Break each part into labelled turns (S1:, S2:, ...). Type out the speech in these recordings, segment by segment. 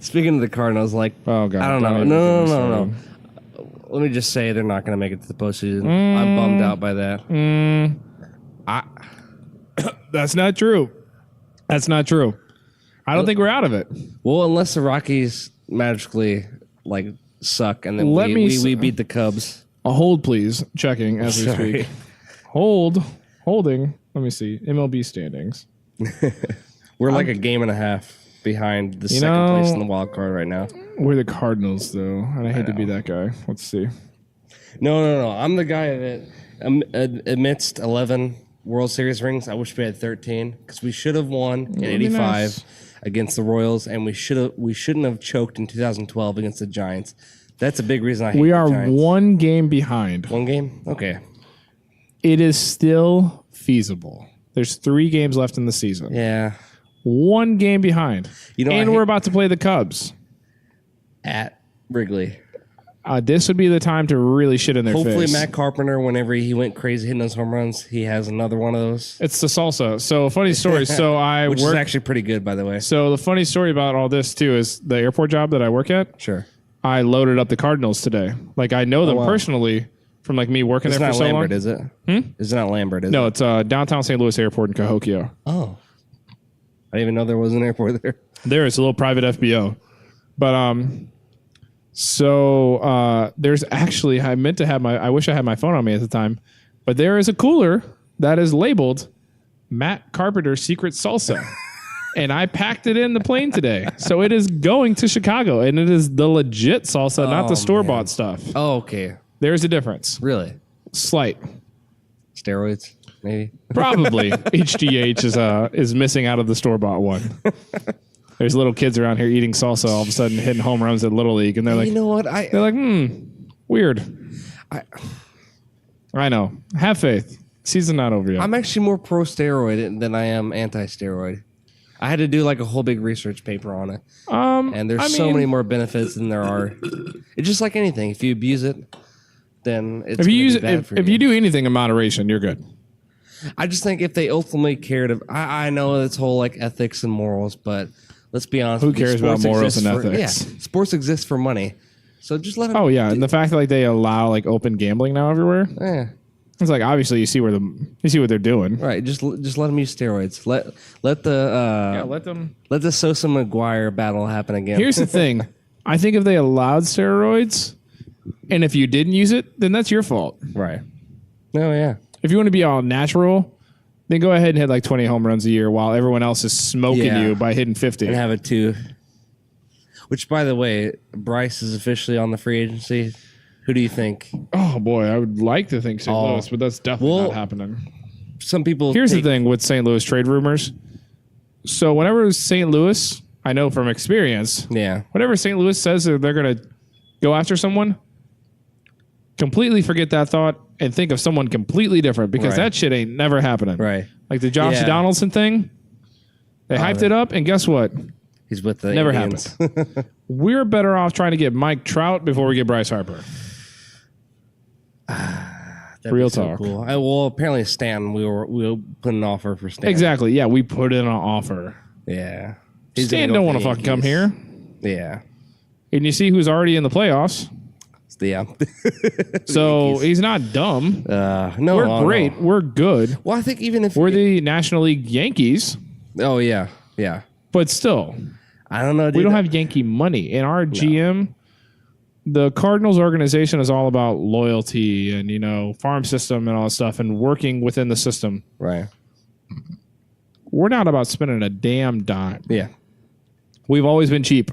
S1: Speaking of the Cardinals, like,
S2: Oh, God.
S1: I don't know. No. Let me just say they're not going to make it to the postseason. I'm bummed out by that.
S2: That's not true. That's not true. I don't think we're out of it.
S1: Well, unless the Rockies magically like suck and then we beat the Cubs.
S2: A hold, please. Checking as we speak. Holding. Let me see. MLB standings.
S1: We're like a game and a half behind the second place in the wild card right now.
S2: We're the Cardinals, though, and I hate to be that guy. Let's see.
S1: No. I'm the guy that amidst 11 World Series rings, I wish we had 13 because we should have won in '85 against the Royals, and we shouldn't have choked in 2012 against the Giants. That's a big reason I hate the Giants. We are
S2: one game behind.
S1: One game? Okay.
S2: It is still feasible. There's 3 games left in the season.
S1: Yeah.
S2: One game behind. And we're about to play the Cubs.
S1: At Wrigley.
S2: This would be the time to really shit in their face.
S1: Hopefully Matt Carpenter, whenever he went crazy hitting those home runs, he has another one of those.
S2: It's the salsa. So funny story.
S1: Which is actually pretty good, by the way.
S2: So the funny story about all this, too, is the airport job that I work at.
S1: Sure.
S2: I loaded up the Cardinals today. Like, I know them personally from, like, me working there for so long.
S1: It's not Lambert, is it? It's not Lambert, is it?
S2: No, it's downtown St. Louis Airport in Cahokia.
S1: Oh. I didn't even know there was an airport there.
S2: There is a little private FBO. But, there's actually, I wish I had my phone on me at the time, but there is a cooler that is labeled Matt Carpenter Secret Salsa. And I packed it in the plane today. So it is going to Chicago, and it is the legit salsa, not the store-bought stuff.
S1: Oh, okay.
S2: There's a difference.
S1: Really?
S2: Slight.
S1: Steroids, maybe?
S2: Probably. HGH is missing out of the store-bought one. There's little kids around here eating salsa all of a sudden, hitting home runs at Little League, and they're like,
S1: you know what?
S2: They're like, weird. I know. Have faith. Season not over yet.
S1: I'm actually more pro-steroid than I am anti-steroid. I had to do like a whole big research paper on it. And there's so many more benefits than there are. It's just like anything. If you abuse it, then it's bad for you.
S2: If you do anything in moderation, you're good.
S1: I just think if they ultimately cared, I know it's whole like ethics and morals, but let's be honest.
S2: Who cares about morals and ethics?
S1: Sports exist for money, so just let them.
S2: Oh yeah, and the fact that like they allow like open gambling now everywhere.
S1: Yeah.
S2: It's like obviously you see what they're doing.
S1: Right, just let them use steroids. Let the Sosa McGuire battle happen again.
S2: Here's the thing. I think if they allowed steroids and if you didn't use it, then that's your fault.
S1: Right. Oh yeah.
S2: If you want to be all natural, then go ahead and hit like 20 home runs a year while everyone else is smoking you by hitting 50.
S1: And have it too. Which, by the way, Bryce is officially on the free agency. Who do you think?
S2: Oh, boy. I would like to think St. Louis, but that's definitely not happening.
S1: Some people...
S2: Here's the thing with St. Louis trade rumors. So whenever St. Louis, I know from experience, whenever St. Louis says that they're going to go after someone, completely forget that thought and think of someone completely different because that shit ain't never happening.
S1: Right.
S2: Like the Josh Donaldson thing, they hyped it up, and guess what?
S1: He's with the
S2: Never
S1: Indians.
S2: happened. We're better off trying to get Mike Trout before we get Bryce Harper. Real talk.
S1: Cool. Well, apparently Stanton, we'll put an offer for Stanton.
S2: Exactly. Yeah, we put in an offer.
S1: Yeah.
S2: Stanton don't want to fucking come here.
S1: Yeah.
S2: And you see who's already in the playoffs.
S1: Yeah.
S2: So he's not dumb.
S1: No,
S2: we're great. No. We're good.
S1: Well, I think even if
S2: we're the National League Yankees.
S1: Oh yeah, yeah.
S2: But still,
S1: I don't know. Dude.
S2: We don't have Yankee money in our GM. The Cardinals organization is all about loyalty and farm system and all that stuff and working within the system.
S1: Right.
S2: We're not about spending a damn dime.
S1: Yeah.
S2: We've always been cheap.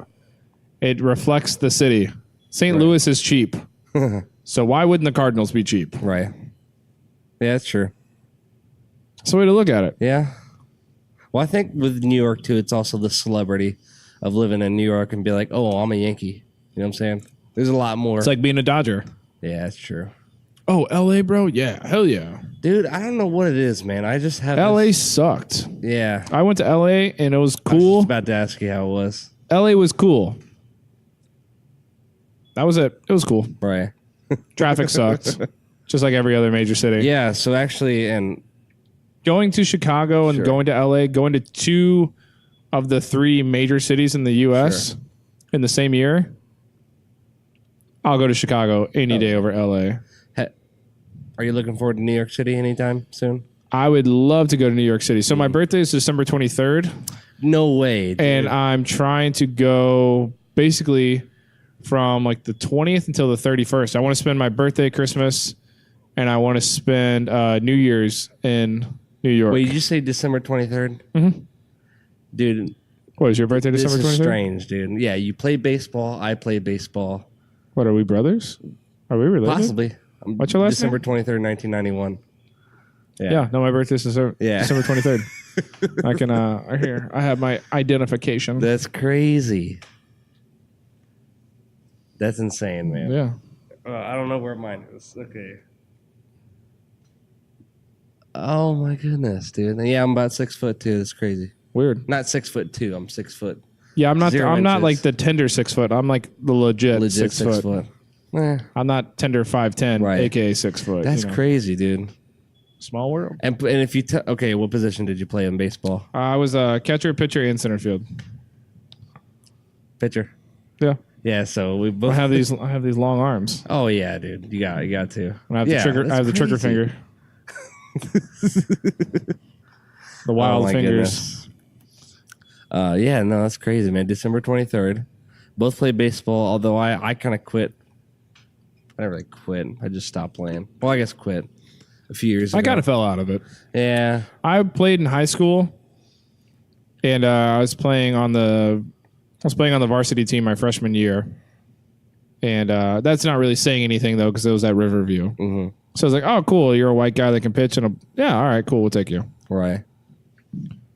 S2: It reflects the city. St. Louis is cheap. So why wouldn't the Cardinals be cheap?
S1: Right. Yeah, that's true.
S2: That's the way to look at it.
S1: Yeah. Well, I think with New York, too, it's also the celebrity of living in New York and be like, oh, I'm a Yankee. You know what I'm saying? There's a lot more.
S2: It's like being a Dodger.
S1: Yeah, that's true.
S2: Oh, L.A., bro? Yeah. Hell yeah.
S1: Dude, I don't know what it is, man. I just have
S2: L.A. sucked.
S1: Yeah.
S2: I went to L.A. and it was cool.
S1: I was just about to ask you how it was.
S2: L.A. was cool. That was it. It was cool.
S1: Right.
S2: Traffic sucked. Just like every other major city.
S1: Yeah, so actually, and
S2: going to Chicago and going to LA, going to 2 of the 3 major cities in the U.S., in the same year, I'll go to Chicago any day over LA.
S1: Are you looking forward to New York City anytime soon?
S2: I would love to go to New York City. So my birthday is December 23rd.
S1: No way, dude.
S2: And I'm trying to go basically from like the 20th until the 31st. I want to spend my birthday, Christmas, and I want to spend New Year's in New York.
S1: Wait, did you say December 23rd?
S2: Mm-hmm.
S1: Dude.
S2: What is your birthday, December 23rd?
S1: This is strange, dude. Yeah, you play baseball. I play baseball.
S2: What, are we brothers? Are we related?
S1: Possibly.
S2: What's your last
S1: December
S2: name?
S1: 23rd, 1991.
S2: Yeah, no, my birthday's December 23rd. I can, here, I have my identification.
S1: That's crazy. That's insane, man.
S2: Yeah.
S1: I don't know where mine is. Okay. Oh my goodness, dude. Yeah, I'm about 6'2". That's crazy.
S2: Weird.
S1: Not 6'2". I'm 6 foot.
S2: Yeah, I'm not.
S1: 0
S2: I'm not
S1: inches.
S2: like the tender 6 foot. I'm like the legit 6
S1: 6
S2: foot.
S1: foot. Eh,
S2: I'm not tender 5'10",
S1: Right.
S2: aka 6 foot.
S1: that's crazy, dude.
S2: Small world.
S1: And if you okay, what position did you play in baseball?
S2: I was a catcher, pitcher, and center field.
S1: Pitcher.
S2: Yeah.
S1: Yeah. So we both
S2: I have these long arms.
S1: Oh yeah, dude. You got to.
S2: And I have the trigger. I have the trigger finger. The wild
S1: my
S2: fingers.
S1: Goodness. Yeah, no, that's crazy, man. December 23rd. Both play baseball, although I kind of quit. I never really quit. I just stopped playing. Well, I guess quit a few years ago.
S2: I kind of fell out of it.
S1: Yeah.
S2: I played in high school, and I was playing on the varsity team my freshman year. And that's not really saying anything though, because it was at Riverview.
S1: Mm-hmm.
S2: So I was like, "Oh, cool! You're a white guy that can pitch." And yeah, all right, cool. We'll take you.
S1: Right.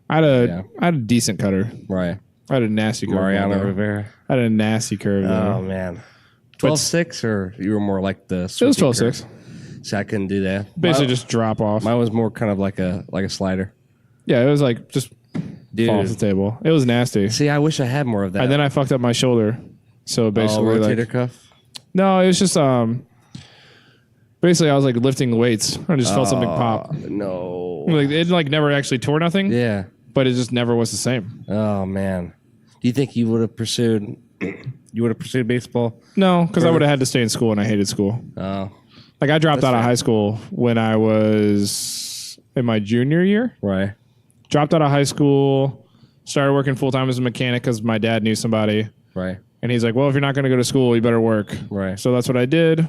S2: I had a decent cutter.
S1: Right.
S2: I had a nasty curve.
S1: Mariano Rivera.
S2: I had a nasty curve.
S1: Oh man. 12-6, or you were more like the.
S2: It was 12-6.
S1: So I couldn't do that.
S2: Basically, just drop off.
S1: Mine was more kind of like a slider.
S2: Yeah, it was like just
S1: Dude.
S2: fall off the table. It was nasty.
S1: See, I wish I had more of that.
S2: And then I fucked up my shoulder. So basically,
S1: rotator
S2: like,
S1: cuff.
S2: no, it was just basically I was like lifting weights. I just felt something pop.
S1: No.
S2: Like it like never actually tore nothing.
S1: Yeah.
S2: But it just never was the same.
S1: Oh man. Do you think you would have pursued? You would have pursued baseball?
S2: No, because I would have had to stay in school, and I hated school.
S1: Oh.
S2: Like I dropped out of
S1: fair.
S2: high school when I was in my junior year.
S1: Right.
S2: Dropped out of high school, started working full time as a mechanic because my dad knew somebody.
S1: Right.
S2: And he's like, well, if you're not going to go to school, you better work.
S1: Right.
S2: So that's what I did.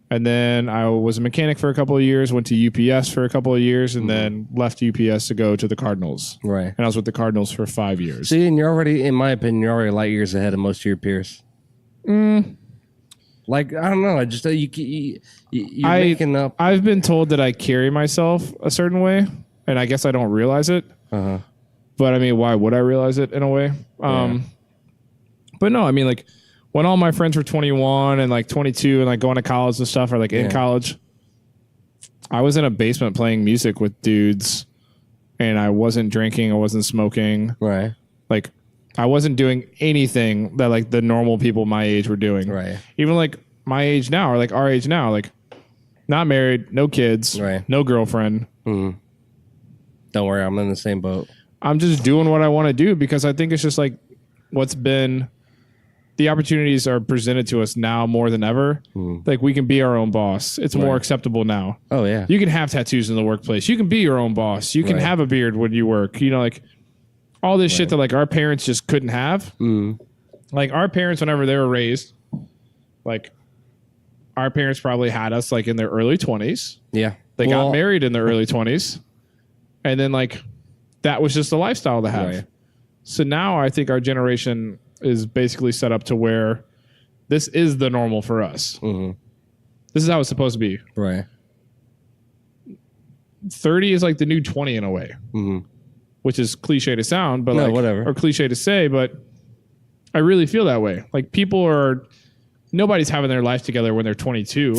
S2: And then I was a mechanic for a couple of years, went to UPS for a couple of years, and then left UPS to go to the Cardinals.
S1: Right.
S2: And I was with the Cardinals for 5 years.
S1: See, and you're already, in my opinion, you're already light years ahead of most of your peers. Like, I don't know. I just, you're making up.
S2: I've been told that I carry myself a certain way, and I guess I don't realize it.
S1: Uh-huh.
S2: But I mean, why would I realize it in a way? But no, I mean, like, when all my friends were 21 and like 22 and like going to college and stuff, or like in college, I was in a basement playing music with dudes, and I wasn't drinking, I wasn't smoking.
S1: Right.
S2: Like, I wasn't doing anything that like the normal people my age were doing.
S1: Right.
S2: Even like my age now, or like our age now, like not married, no kids,
S1: Right.
S2: no girlfriend.
S1: Mm-hmm. Don't worry, I'm in the same boat.
S2: I'm just doing what I want to do because I think it's just like what's been, the opportunities are presented to us now more than ever. Like we can be our own boss. It's more acceptable now.
S1: Oh, yeah.
S2: You can have tattoos in the workplace. You can be your own boss. You can have a beard when you work. You know, like all this shit that like our parents just couldn't have. Like our parents, whenever they were raised, like our parents probably had us like in their early 20s.
S1: Yeah.
S2: They got married in their early 20s. And then like that was just the lifestyle to have.
S1: Right.
S2: So now I think our generation is basically set up to where this is the normal for us. This is how it's supposed to be.
S1: Right.
S2: 30 is like the new 20 in a way, which is cliche to sound, but
S1: whatever.
S2: Or cliche to say, but I really feel that way. Like nobody's having their life together when they're 22.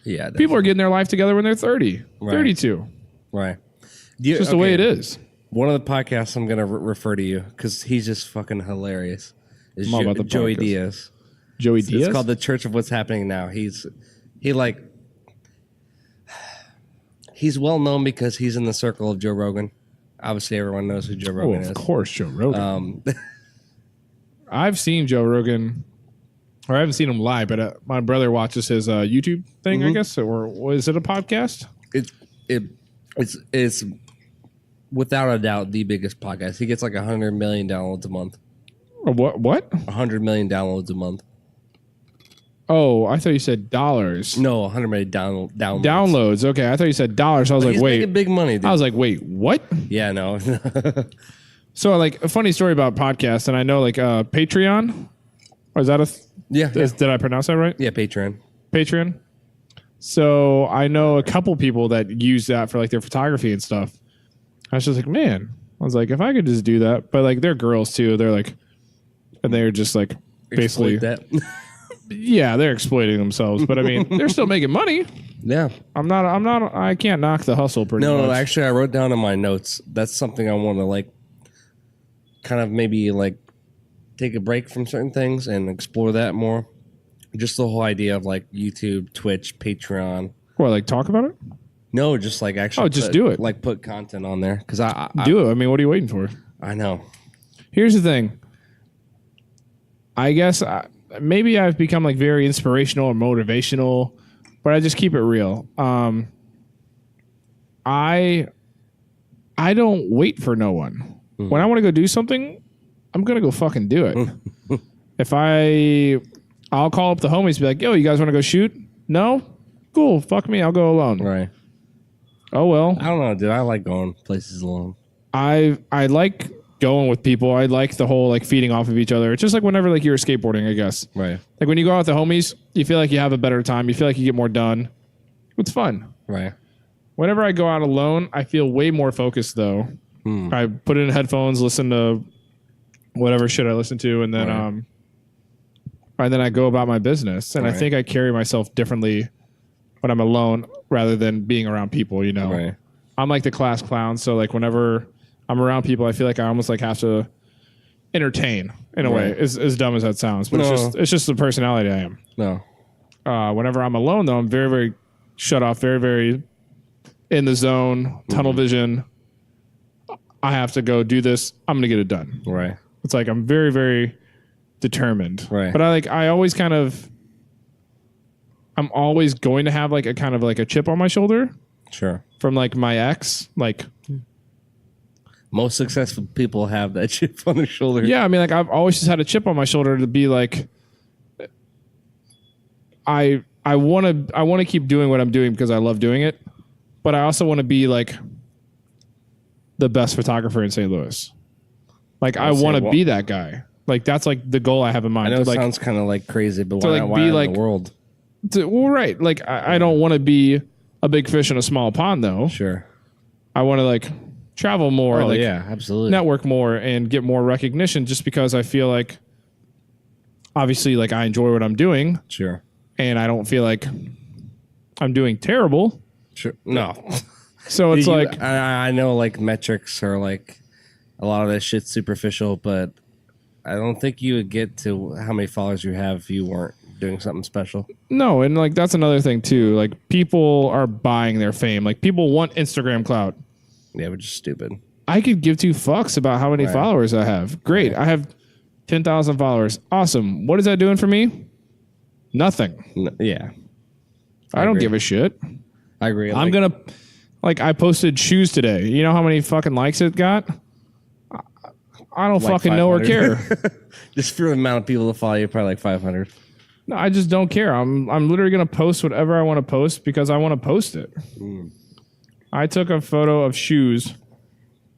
S1: Yeah. Definitely.
S2: People are getting their life together when they're 30, 32.
S1: Right.
S2: It's just the way it is.
S1: One of the podcasts I'm going to refer to you because he's just fucking hilarious. Is
S2: all about the
S1: Joey
S2: podcast.
S1: Diaz.
S2: Joey Diaz?
S1: It's called The Church of What's Happening Now. He's well known because he's in the circle of Joe Rogan. Obviously, everyone knows who Joe Rogan is.
S2: Of course, Joe Rogan. I've seen Joe Rogan, or I haven't seen him live, but my brother watches his YouTube thing, I guess, or was it a podcast?
S1: It's without a doubt the biggest podcast. He gets like 100 million downloads a month.
S2: What?
S1: 100 million downloads a month.
S2: Oh, I thought you said dollars.
S1: No, 100 million downloads.
S2: Downloads. Okay, I thought you said dollars. I was like,
S1: He's
S2: wait.
S1: making big money, dude.
S2: I was like, wait, what?
S1: Yeah, no.
S2: So, like, a funny story about podcasts, and I know, like, Patreon. Or is that a?
S1: Yeah.
S2: Did I pronounce that right?
S1: Yeah, Patreon.
S2: Patreon. So I know a couple people that use that for like their photography and stuff. I was just like, man, I was like, if I could just do that, but like they're girls too. They're like, and they're just like basically
S1: that.
S2: Yeah, they're exploiting themselves. But I mean, they're still making money.
S1: Yeah.
S2: I can't knock the hustle pretty much.
S1: No, actually, I wrote down in my notes. That's something I want to like, kind of maybe like take a break from certain things and explore that more. Just the whole idea of like YouTube, Twitch, Patreon.
S2: What, like talk about it?
S1: No, just like actually.
S2: Just do it.
S1: Like put content on there because I
S2: do it. I mean, what are you waiting for?
S1: I know.
S2: Here's the thing. I guess maybe I've become like very inspirational or motivational, but I just keep it real. I don't wait for no one. Mm-hmm. When I want to go do something, I'm gonna go fucking do it. If I'll call up the homies and be like, yo, you guys want to go shoot? No? Cool. Fuck me. I'll go alone.
S1: Right.
S2: Oh, well.
S1: I don't know, dude. I like going places alone.
S2: I like going with people. I like the whole like feeding off of each other. It's just like whenever like you're skateboarding, I guess.
S1: Right.
S2: Like when you go out with the homies, you feel like you have a better time. You feel like you get more done. It's fun.
S1: Right.
S2: Whenever I go out alone, I feel way more focused though. I put in headphones, listen to whatever shit I listen to, and then and then I go about my business. And I think I carry myself differently when I'm alone rather than being around people, you know.
S1: Right.
S2: I'm like the class clown, so like whenever I'm around people, I feel like I almost like have to entertain in a way. As dumb as that sounds, but it's just the personality I am.
S1: No.
S2: Whenever I'm alone though, I'm very, very shut off, very, very in the zone, tunnel vision. I have to go do this. I'm going to get it done.
S1: Right.
S2: It's like I'm very, very determined.
S1: Right.
S2: But I'm always going to have like a kind of like a chip on my shoulder.
S1: Sure.
S2: From like my ex. Like
S1: most successful people have that chip on their shoulder.
S2: Yeah, I mean like I've always just had a chip on my shoulder to be like I want to keep doing what I'm doing because I love doing it. But I also want to be like the best photographer in St. Louis. Like I want to be that guy. Like that's like the goal I have in mind.
S1: I know it
S2: like,
S1: sounds kind of like crazy, but
S2: to
S1: why,
S2: like
S1: why
S2: be
S1: in
S2: like
S1: the world?
S2: Well, right. Like I don't want to be a big fish in a small pond though.
S1: Sure.
S2: I want to like travel more.
S1: Oh
S2: like,
S1: yeah, absolutely.
S2: Network more and get more recognition just because I feel like obviously like I enjoy what I'm doing.
S1: Sure.
S2: And I don't feel like I'm doing terrible.
S1: Sure. No.
S2: So it's like
S1: I know like metrics are like a lot of that shit's superficial, but I don't think you would get to how many followers you have if you weren't doing something special.
S2: No, and like that's another thing too. Like people are buying their fame. Like people want Instagram clout.
S1: Yeah, which is stupid.
S2: I could give two fucks about how many followers I have. Great. I have 10,000 followers. Awesome. What is that doing for me? Nothing.
S1: Yeah.
S2: I don't give a shit.
S1: I agree.
S2: I'm going to, like, I posted shoes today. You know how many fucking likes it got? I don't fucking know or care.
S1: Just for the amount of people to follow you, probably like 500.
S2: No, I just don't care. I'm literally going to post whatever I want to post because I want to post it. I took a photo of shoes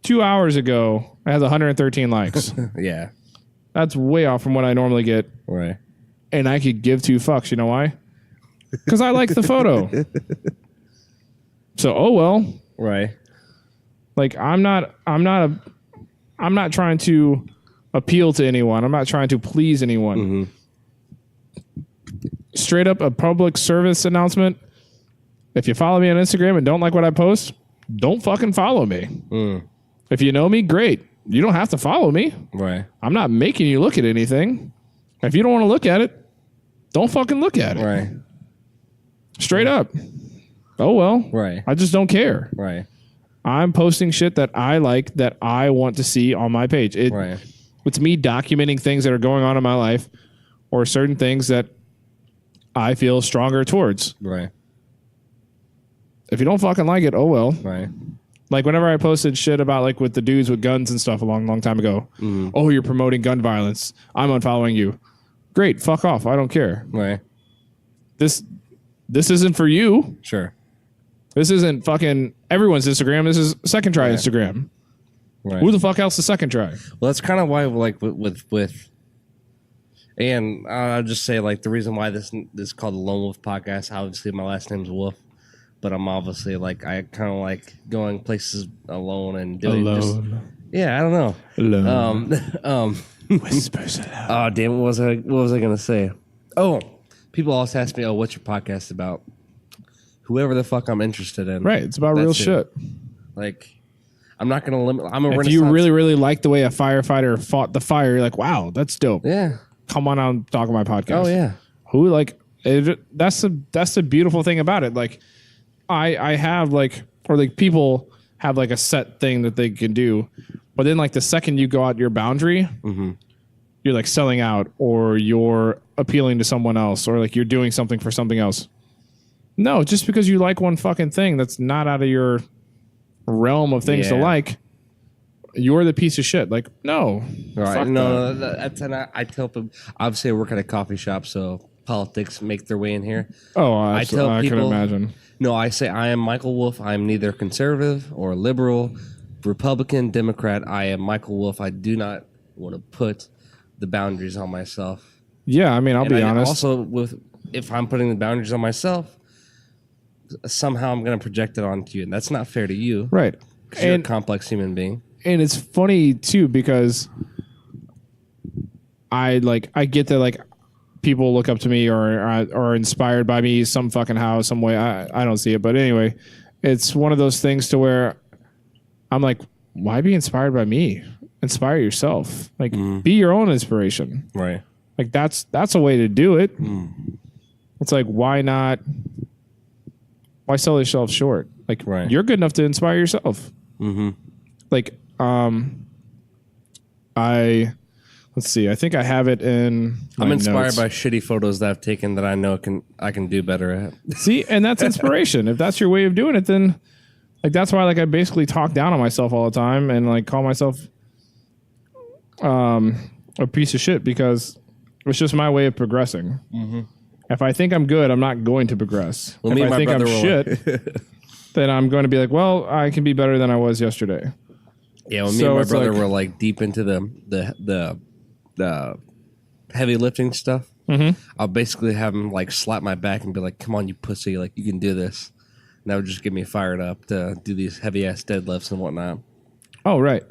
S2: 2 hours ago. It has 113 likes.
S1: Yeah.
S2: That's way off from what I normally get.
S1: Right.
S2: And I could give two fucks. You know why? Because I like the photo. So, oh well.
S1: Right.
S2: Like I'm not trying to appeal to anyone. I'm not trying to please anyone. Mm-hmm. Straight up a public service announcement. If you follow me on Instagram and don't like what I post, don't fucking follow me. If you know me, great. You don't have to follow me.
S1: Right.
S2: I'm not making you look at anything. If you don't want to look at it, don't fucking look at it.
S1: Right.
S2: Straight up. Oh, well.
S1: Right.
S2: I just don't care.
S1: Right.
S2: I'm posting shit that I like, that I want to see on my page.
S1: Right.
S2: It's me documenting things that are going on in my life or certain things that I feel stronger towards.
S1: Right.
S2: If you don't fucking like it, oh well.
S1: Right.
S2: Like whenever I posted shit about like with the dudes with guns and stuff a long time ago. Oh, you're promoting gun violence. I'm unfollowing you. Great. Fuck off. I don't care.
S1: Right.
S2: This isn't for you.
S1: Sure.
S2: This isn't fucking everyone's Instagram. This is second try Instagram.
S1: Right.
S2: Who the fuck else is second try?
S1: Well, that's kind of why, like, with, and I'll just say, like, the reason why this is called the Lone Wolf Podcast. Obviously, my last name's Wolf, but I'm obviously like I kind of like going places alone and doing
S2: Alone.
S1: I don't know.
S2: Alone. Whispers alone.
S1: Oh damn! What was I gonna say? Oh, people always ask me, "Oh, what's your podcast about?" Whoever the fuck I'm interested in.
S2: Right. It's about real shit.
S1: Like, I'm not gonna limit. I'm a.
S2: If you really like the way a firefighter fought the fire, you're like, wow, that's dope.
S1: Yeah.
S2: Come on out and talk on my podcast.
S1: Oh yeah.
S2: Who like that's the beautiful thing about it. Like I have like, or like people have like a set thing that they can do, but then like the second you go out your boundary, you're like selling out or you're appealing to someone else or like you're doing something for something else. No, just because you like one fucking thing that's not out of your realm of things to like, you're the piece of shit. Like, no.
S1: Right.
S2: Fuck
S1: No,
S2: that.
S1: that's, and I tell people, obviously I work at a coffee shop, so politics make their way in here.
S2: Oh,
S1: I tell
S2: I
S1: people,
S2: can imagine.
S1: No, I say I am Michael Wolf. I am neither conservative or liberal, Republican, Democrat. I am Michael Wolf. I do not want to put the boundaries on myself.
S2: Yeah, I mean, I'll be honest.
S1: Also, if I'm putting the boundaries on myself, somehow I'm going to project it onto you, and that's not fair to you.
S2: Right.
S1: Because you're a complex human being.
S2: And it's funny too because I get that like people look up to me or are inspired by me some fucking how, some way. I don't see it, but anyway, it's one of those things to where I'm like, why be inspired by me? Inspire yourself. Like be your own inspiration.
S1: Right.
S2: Like that's a way to do it. It's like why sell yourself short? Like you're good enough to inspire yourself. Like let's see. I think I have it in my
S1: I'm inspired
S2: notes.
S1: by shitty photos that I've taken that I know I can do better at.
S2: See, and that's inspiration. If that's your way of doing it, then like that's why like I basically talk down on myself all the time and like call myself a piece of shit because it's just my way of progressing. If I think I'm good, I'm not going to progress.
S1: Well,
S2: if I think I'm shit, then I'm going to be like, well, I can be better than I was yesterday.
S1: Yeah, when me and my brother were like deep into the heavy lifting stuff, I'll basically have him like slap my back and be like, "Come on, you pussy! Like you can do this." And that would just get me fired up to do these heavy ass deadlifts and whatnot.
S2: Oh right.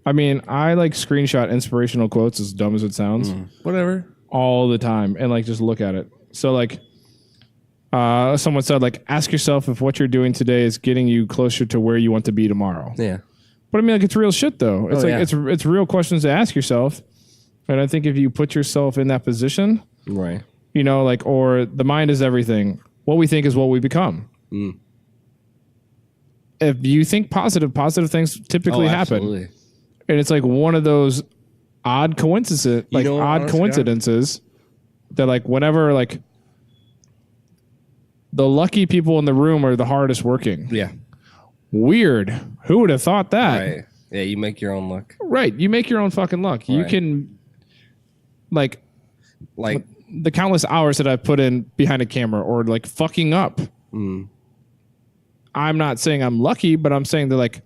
S2: I mean, I like screenshot inspirational quotes, as dumb as it sounds,
S1: Whatever.
S2: all the time, and like just look at it. So like, someone said like, ask yourself if what you're doing today is getting you closer to where you want to be tomorrow.
S1: Yeah.
S2: But I mean, like it's real shit though. It's it's real questions to ask yourself. And I think if you put yourself in that position,
S1: Right.
S2: you know, like, or the mind is everything. What we think is what we become. If you think positive things typically happen.
S1: Absolutely.
S2: And it's like one of those odd coincidences, that like whenever like the lucky people in the room are the hardest working.
S1: Yeah.
S2: Weird. Who would have thought that?
S1: Right. Yeah, you make your own luck.
S2: Right. You make your own fucking luck. You can like the countless hours that I've put in behind a camera or like fucking up. I'm not saying I'm lucky, but I'm saying that like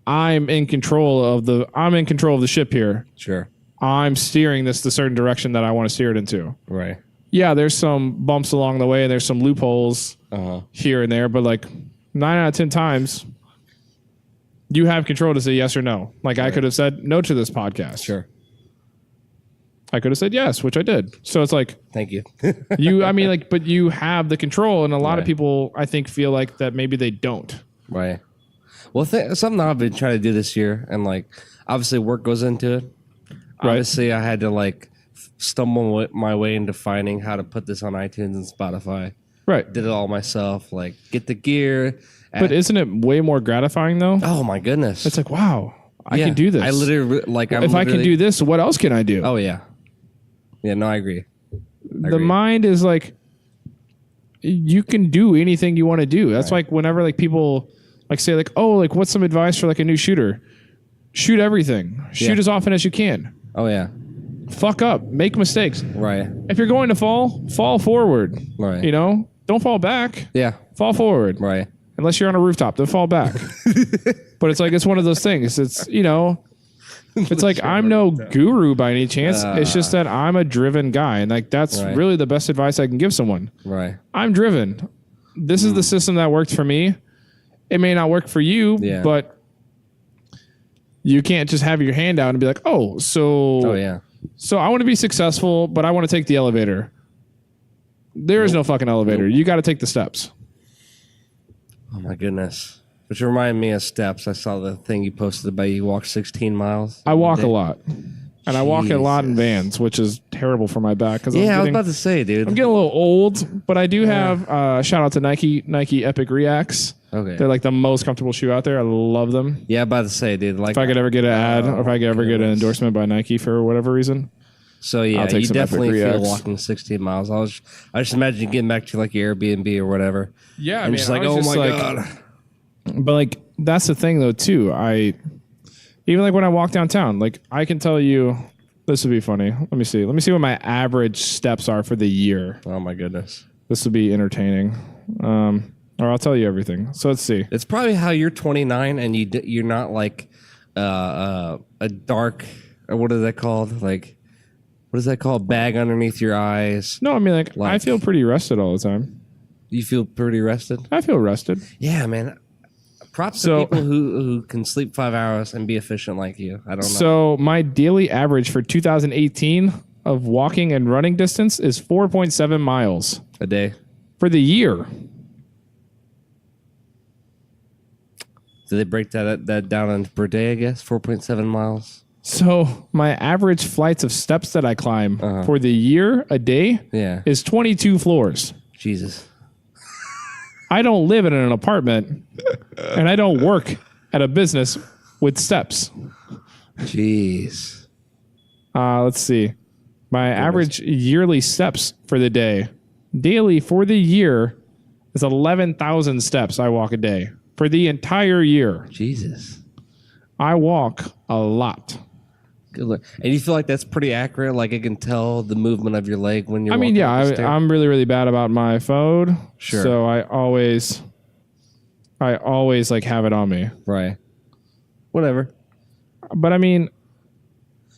S2: I'm in control of the ship here.
S1: Sure.
S2: I'm steering this the certain direction that I want to steer it into.
S1: Right.
S2: Yeah, there's some bumps along the way and there's some loopholes here and there, but like 9 out of 10 times you have control to say yes or no. Like I could have said no to this podcast.
S1: Sure.
S2: I could have said yes, which I did. So it's like,
S1: thank you.
S2: but you have the control, and a lot of people, I think, feel like that maybe they don't.
S1: Right. Well, something I've been trying to do this year, and like obviously work goes into it.
S2: Right.
S1: Obviously, I had to like stumble my way into finding how to put this on iTunes and Spotify.
S2: Right.
S1: Did it all myself. Like get the gear.
S2: But isn't it way more gratifying though?
S1: Oh my goodness!
S2: It's like, wow, I can do this.
S1: I literally
S2: if I can do this, what else can I do?
S1: Oh yeah. Yeah, no, I agree.
S2: The mind is like, you can do anything you want to do. That's like whenever like people like say like, oh, like what's some advice for like a new shooter? Shoot everything. Shoot as often as you can.
S1: Oh yeah.
S2: Fuck up. Make mistakes.
S1: Right.
S2: If you're going to fall forward.
S1: Right.
S2: You know, don't fall back.
S1: Yeah.
S2: Fall forward.
S1: Right.
S2: Unless you're on a rooftop, then fall back. But it's like, it's one of those things. It's, you know, it's like, I'm no guru by any chance. It's just that I'm a driven guy. And like, that's really the best advice I can give someone.
S1: Right.
S2: I'm driven. This is the system that worked for me. It may not work for you, but you can't just have your hand out and be like, oh, so I want to be successful, but I want to take the elevator. There is no fucking elevator. You got to take the steps.
S1: Oh my goodness. Which reminded me of steps. I saw the thing you posted about you walk 16 miles.
S2: I walk a lot. And I walk a lot in vans, which is terrible for my back.
S1: I was about to say, dude.
S2: I'm getting a little old, but I do have, shout out to Nike Epic Reacts.
S1: Okay.
S2: They're like the most comfortable shoe out there. I love them.
S1: Yeah, I'm about to say, dude. Like,
S2: if I could ever get an ad or if I could ever get an endorsement by Nike for whatever reason.
S1: So yeah, you definitely feel walking 16 miles. I just imagine you getting back to like your Airbnb or whatever.
S2: Yeah,
S1: and just like, oh my god.
S2: But like, that's the thing though too. Even like when I walk downtown, like I can tell you, this would be funny. Let me see what my average steps are for the year.
S1: Oh my goodness.
S2: This will be entertaining. Or I'll tell you everything. So let's see.
S1: It's probably how you're 29 and you're not like a dark, or what is that called? Like, what is that called? Bag underneath your eyes.
S2: No, I mean like I feel pretty rested all the time.
S1: You feel pretty rested?
S2: I feel rested.
S1: Yeah, man. Props to people who can sleep 5 hours and be efficient like you. I don't know.
S2: So my daily average for 2018 of walking and running distance is 4.7 miles
S1: a day
S2: for the year.
S1: Do they break that down in per day? I guess 4.7 miles.
S2: So my average flights of steps that I climb for the year a day is 22 floors.
S1: Jesus.
S2: I don't live in an apartment and I don't work at a business with steps.
S1: Jeez.
S2: Let's see. My average yearly steps for the day, daily for the year, is 11,000 steps I walk a day for the entire year.
S1: Jesus.
S2: I walk a lot.
S1: Good look. And you feel like that's pretty accurate? Like it can tell the movement of your leg when you're
S2: walking? I'm really, really bad about my phone.
S1: Sure.
S2: So I always like have it on me.
S1: Right. Whatever.
S2: But I mean,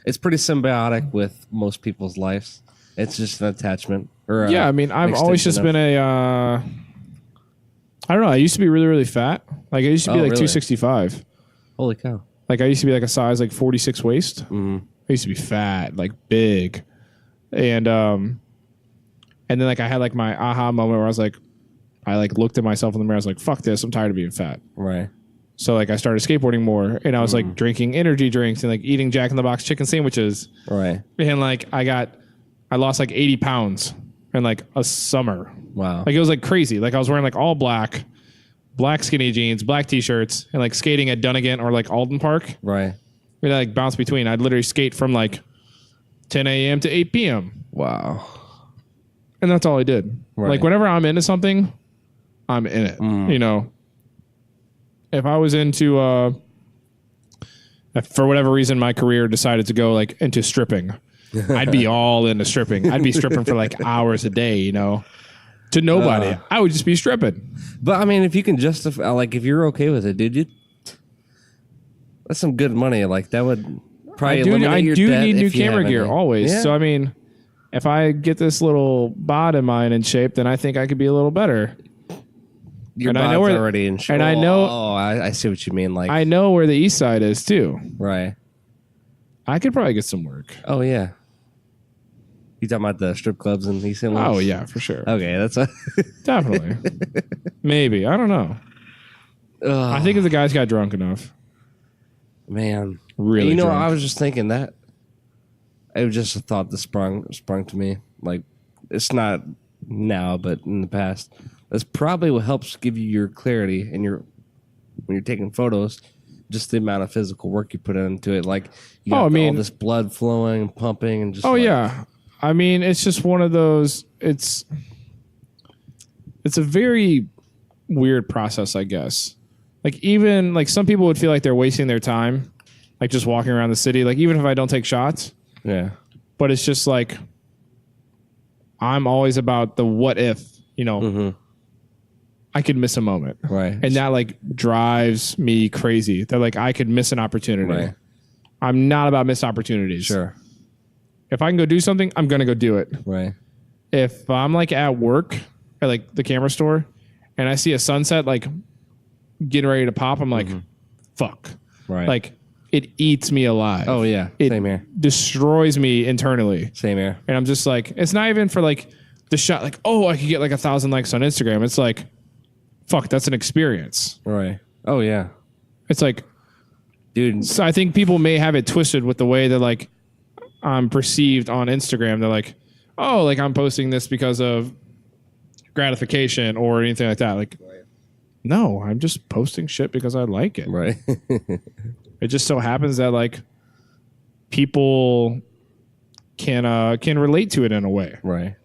S1: it's pretty symbiotic with most people's lives. It's just an attachment. Or
S2: I mean, I've always just been a, I don't know. I used to be really, really fat. Like I used to be like 265.
S1: Holy cow.
S2: Like I used to be like a size like 46 waist.
S1: Mm-hmm.
S2: I used to be fat, like big. And then like I had like my aha moment where I looked at myself in the mirror. I was like, fuck this. I'm tired of being fat.
S1: Right.
S2: So like I started skateboarding more and I was like drinking energy drinks and like eating Jack in the Box chicken sandwiches.
S1: Right.
S2: And like I lost like 80 pounds in like a summer.
S1: Wow.
S2: Like it was like crazy. Like I was wearing like all black skinny jeans, black t-shirts, and like skating at Dunnigan or like Alden Park.
S1: Right.
S2: We'd like bounce between. I'd literally skate from like 10 a.m. to 8 p.m.
S1: Wow.
S2: And that's all I did.
S1: Right.
S2: Like whenever I'm into something, I'm in it. You know, if I was into, if for whatever reason my career decided to go like into stripping, I'd be all into stripping. I'd be stripping for like hours a day, you know. To nobody. I would just be stripping.
S1: But I mean, if you can justify, like, if you're okay with it, dude, that's some good money. Like, that would probably eliminate your debt. I do need new camera gear
S2: always. Yeah. So, I mean, if I get this little bod of mine in shape, then I think I could be a little better.
S1: Your bod's already in shape.
S2: And I know.
S1: Oh, I see what you mean. Like,
S2: I know where the east side is, too.
S1: Right.
S2: I could probably get some work.
S1: Oh, yeah. You talking about the strip clubs in East St. Louis?
S2: Oh, yeah, for sure.
S1: Okay, that's
S2: definitely. Maybe. I don't know. I think if the guys got drunk enough.
S1: Man.
S2: Really drunk.
S1: I was just thinking that. It was just a thought that sprung to me. Like, it's not now, but in the past. That's probably what helps give you your clarity and when you're taking photos. just the amount of physical work you put into it. Like, you got
S2: I mean,
S1: all this blood flowing and pumping and just.
S2: Oh
S1: like,
S2: yeah, I mean, it's just one of those. It's a very weird process, I guess. Like even like some people would feel like they're wasting their time, like just walking around the city. Like even if I don't take shots,
S1: Yeah.
S2: but it's just like I'm always about the what if, I could miss a moment.
S1: Right.
S2: And that like drives me crazy. That like I could miss an opportunity.
S1: Right.
S2: I'm not about missed opportunities.
S1: Sure.
S2: If I can go do something, I'm going to go do it.
S1: Right.
S2: If I'm like at work at like the camera store and I see a sunset like getting ready to pop, I'm like, fuck.
S1: Right.
S2: Like it eats me alive.
S1: Oh yeah.
S2: It
S1: Same here.
S2: destroys me internally.
S1: Same here.
S2: And I'm just like, it's not even for like the shot, like, oh, I could get like 1,000 likes on Instagram. It's like, fuck, that's an experience.
S1: Right. Oh yeah.
S2: It's like,
S1: dude.
S2: so I think people may have it twisted with the way that like I'm perceived on Instagram. They're like, oh, like I'm posting this because of gratification or anything like that. Like, no, I'm just posting shit because I like it.
S1: Right.
S2: It just so happens that like people can relate to it in a way.
S1: Right.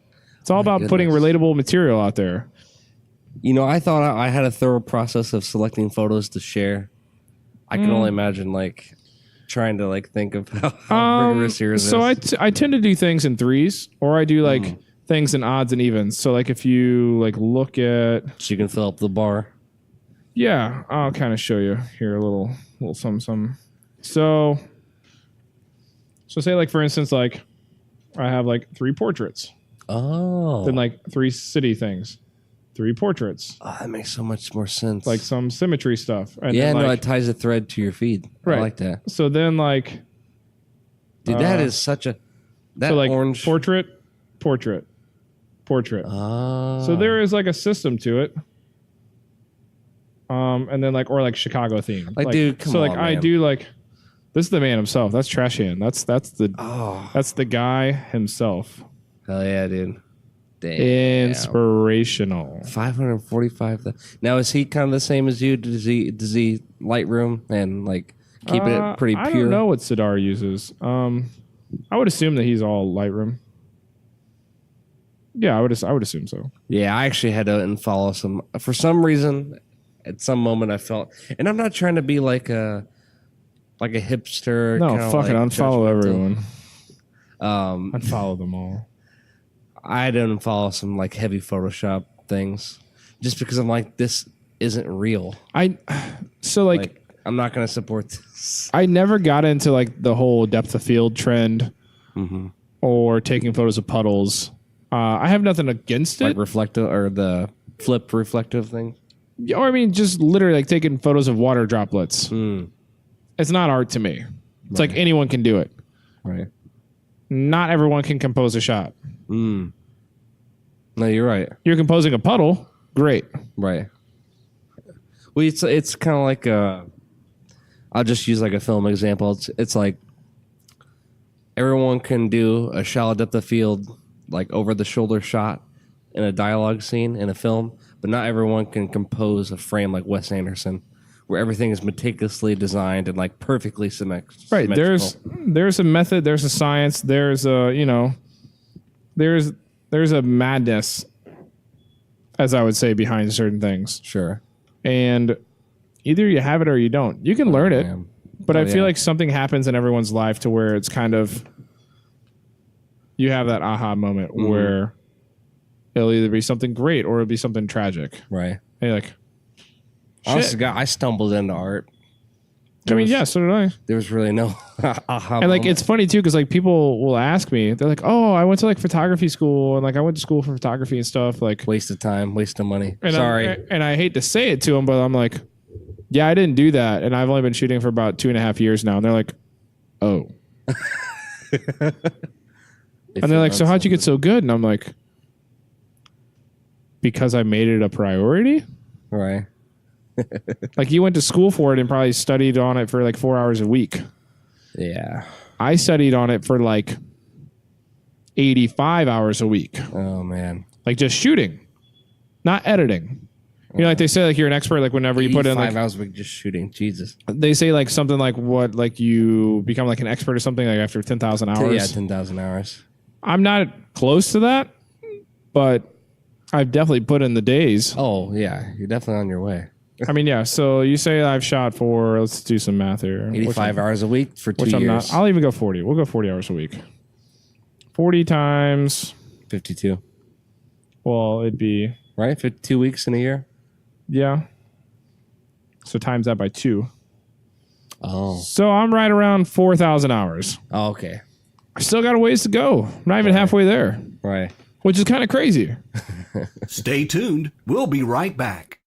S2: It's all about putting relatable material out there.
S1: I thought I had a thorough process of selecting photos to share. I can only imagine like trying to like think of how rigorous yours is.
S2: So I tend to do things in threes, or I do like things in odds and evens. So like if you like look at,
S1: so you can fill up the bar.
S2: Yeah, I'll kind of show you here a little some. So say like for instance, like I have like 3 portraits.
S1: Oh.
S2: Then like 3 city things, 3 portraits.
S1: Oh, that makes so much more sense.
S2: Like some symmetry stuff. And
S1: yeah,
S2: then,
S1: no,
S2: like,
S1: it ties a thread to your feed.
S2: Right.
S1: I like that.
S2: So then like,
S1: dude, that is such a
S2: so like
S1: orange
S2: portrait.
S1: Oh.
S2: So there is like a system to it. And then like, or like Chicago theme.
S1: Like, dude, come
S2: so like
S1: on,
S2: I
S1: man.
S2: do like, this is the man himself. That's Trash Hand. That's the guy himself.
S1: Hell yeah, dude. Damn.
S2: Inspirational.
S1: 545. Now is he kind of the same as you? Does he Lightroom and like keep it pretty pure?
S2: I don't know what Sidar uses. I would assume that he's all Lightroom. Yeah, I would assume so.
S1: Yeah, I actually had to unfollow some for some reason. At some moment, I felt, and I'm not trying to be like a hipster.
S2: No,
S1: kinda
S2: fuck it.
S1: like
S2: Unfollow everyone.
S1: Um,
S2: Unfollow them all.
S1: I didn't follow some like heavy Photoshop things just because I'm like, this isn't real.
S2: So like
S1: I'm not going to support this.
S2: I never got into like the whole depth of field trend or taking photos of puddles. I have nothing against it.
S1: Like reflective or the flip reflective thing.
S2: Or I mean, just literally like taking photos of water droplets. It's not art to me. It's like anyone can do it.
S1: Right.
S2: Not everyone can compose a shot.
S1: No, you're right.
S2: You're composing a puddle. Great.
S1: Right. Well, it's kind of like I'll just use like a film example. It's like everyone can do a shallow depth of field, like over the shoulder shot in a dialogue scene in a film, but not everyone can compose a frame like Wes Anderson, where everything is meticulously designed and like perfectly symmetrical.
S2: Right. There's a method. There's a science. There's a there's a madness, as I would say, behind certain things.
S1: Sure.
S2: And either you have it or you don't. You can learn it,
S1: man.
S2: but I feel like something happens in everyone's life to where it's kind of you have that aha moment where it'll either be something great or it'll be something tragic.
S1: Right.
S2: And you're like,
S1: honestly, God, I stumbled into art.
S2: so did I.
S1: There was really no aha.
S2: And like
S1: moment.
S2: it's funny too because like people will ask me, they're like, "Oh, I went to like photography school and like I went to school for photography and stuff." Like
S1: waste of time, waste of money.
S2: and
S1: Sorry.
S2: and I hate to say it to them, but I'm like, "Yeah, I didn't do that," and I've only been shooting for about 2.5 years now. And they're like, "Oh," and they're like, "So how'd you get so good?" And I'm like, "Because I made it a priority."
S1: Right.
S2: Like you went to school for it and probably studied on it for like 4 hours a week.
S1: Yeah.
S2: I studied on it for like 85 hours a week.
S1: Oh man.
S2: Like just shooting, not editing. You know, like they say, like you're an expert. Like whenever you put in
S1: 5
S2: like
S1: hours a week just shooting. Jesus.
S2: they say like something like what like you become like an expert or something like after 10,000 hours.
S1: Yeah, 10,000 hours.
S2: I'm not close to that, but I've definitely put in the days.
S1: Oh yeah, you're definitely on your way.
S2: I mean, yeah. So you say I've shot for, let's do some math here.
S1: 85 hours a week for 2
S2: Which I'm
S1: years.
S2: not. I'll even go 40. We'll go 40 hours a week. 40 times.
S1: 52.
S2: Well, it'd be
S1: Right? 52 weeks in a year.
S2: yeah. So times that by 2.
S1: Oh.
S2: So I'm right around 4,000 hours.
S1: Oh, okay.
S2: I still got a ways to go. I'm not even halfway there,
S1: Right.
S2: which is kind of crazy.
S3: Stay tuned. We'll be right back.